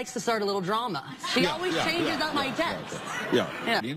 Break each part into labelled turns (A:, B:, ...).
A: likes to start a little drama. She always changes up my text.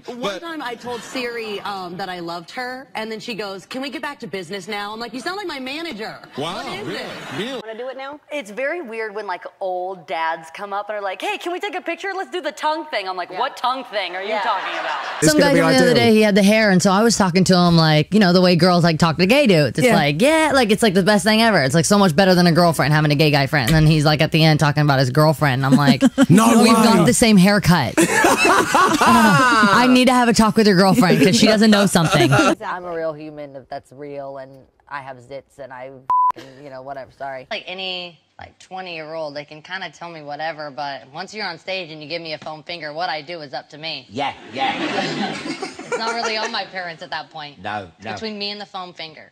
A: One time I told Siri that I loved her, and then she goes, "Can we get back to business now?" I'm like, "You sound like my manager."
B: Wow,
A: what is it?
C: Want to do it now?
D: It's very weird when like old dads come up and are like, "Hey, can we take a picture? Let's do the tongue thing." I'm like, "What tongue thing are you talking about?"
E: Some guy told me the other day he had the hair, and so I was talking to him like, you know, the way girls like talk to gay dudes. It's like, like it's like the best thing ever. It's like so much better than a girlfriend having a gay guy friend. And then he's like at the end talking about his girlfriend. And I'm like, no, we've got the same haircut. I need to have a talk with your girlfriend because she doesn't know something.
D: I'm a real human that's real, and I have zits, and I, you know, whatever. Sorry.
F: Like any 20-year-old, they can kind of tell me whatever, but once you're on stage and you give me a foam finger, what I do is up to me.
G: Yeah.
F: It's not really on my parents at that point.
G: No.
F: Between me and the foam finger.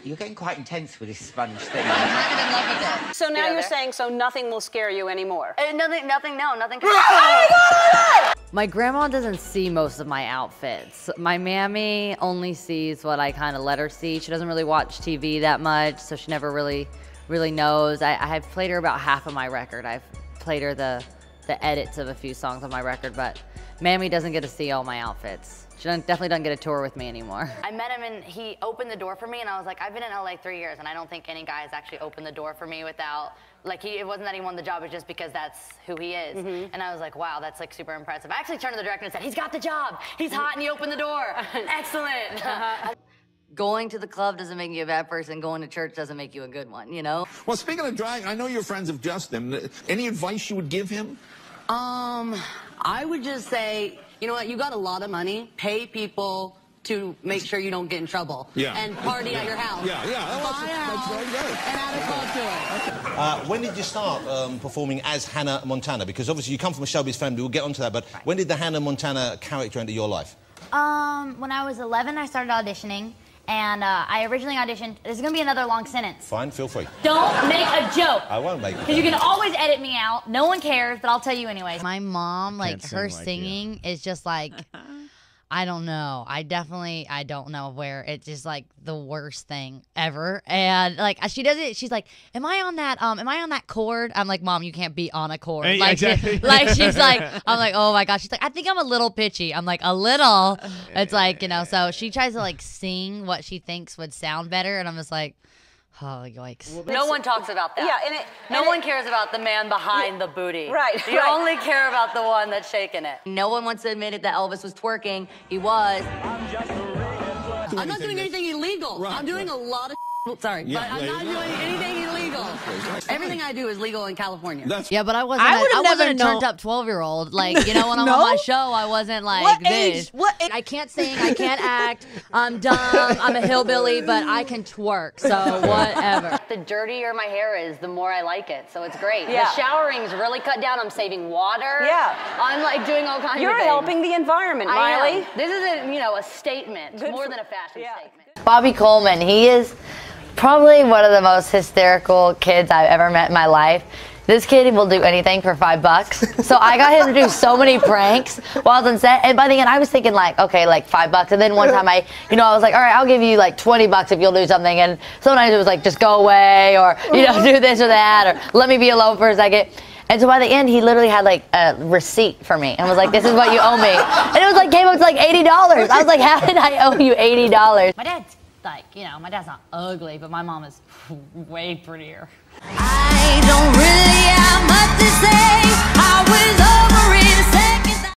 G: You're getting quite intense with this sponge thing.
F: I'm kind of in love with it.
C: So now you're saying so nothing will scare you anymore?
D: Nothing. My grandma doesn't see most of my outfits. My mammy only sees what I kind of let her see. She doesn't really watch TV that much, so she never really knows. I have played her about half of my record. I've played her the edits of a few songs on my record, but mammy doesn't get to see all my outfits. She definitely doesn't get a tour with me anymore. I met him and he opened the door for me, and I was like, I've been in LA 3 years and I don't think any guy has actually opened the door for me without, like, it wasn't that he won the job, it's just because that's who he is. And I was like, wow, that's like super impressive. I actually turned to the director and said, he's got the job. He's hot and he opened the door. Excellent. Going to the club doesn't make you a bad person. Going to church doesn't make you a good one, you know?
B: Well, speaking of drag, I know you're friends of Justin. Any advice you would give him?
A: I would just say, you know what, you got a lot of money, pay people to make sure you don't get in trouble. And party at your house.
B: Buy a house
A: and add a club to it.
H: When did you start performing as Hannah Montana? Because obviously you come from a showbiz family, we'll get onto that, but when did the Hannah Montana character enter your life?
I: When I was 11, I started auditioning, and I originally auditioned. This is going to be another long sentence.
H: Fine, feel free.
I: Don't make a joke.
H: I won't make it.
I: Because you can always edit me out. No one cares, but I'll tell you anyways. My mom, like, her singing is just like... I don't know. I don't know where. It's just like the worst thing ever. And like she does it, she's like, am I on that chord? I'm like, Mom, you can't be on a chord. Like,
J: exactly.
I: she's like, I'm like, oh my gosh. She's like, I think I'm a little pitchy. I'm like, a little. It's like, you know, so she tries to like sing what she thinks would sound better. And I'm just like, oh, yikes.
D: No one talks about that.
C: Yeah,
D: no one cares about the man behind the booty.
C: Right.
D: You only care about the one that's shaking it. No one wants to admit it that Elvis was twerking. He was.
A: I'm not doing anything illegal. I'm doing a lot of but I'm not doing anything illegal. Everything I do is legal in California.
E: But I wasn't a turned up 12-year-old. Like, you know, when I'm on my show, I wasn't like this. I can't sing, I can't act, I'm dumb, I'm a hillbilly, but I can twerk, so whatever.
D: The dirtier my hair is, the more I like it, so it's great. The showering's really cut down. I'm saving water. I'm like doing all kinds of things.
C: You're helping the environment, Miley.
D: This is a statement, more than a fashion statement. Bobby Coleman, he is probably one of the most hysterical kids I've ever met in my life. This kid will do anything for $5. So I got him to do so many pranks while I was on set. And by the end, I was thinking like, okay, like $5. And then one time I was like, all right, I'll give you like $20 if you'll do something. And sometimes it was like, just go away, or, you know, do this or that, or let me be alone for a second. And so by the end, he literally had like a receipt for me and was like, this is what you owe me. And it was like, came up to like $80. I was like, how did I owe you $80?
I: My dad's like, you know, my dad's not ugly, but my mom is way prettier.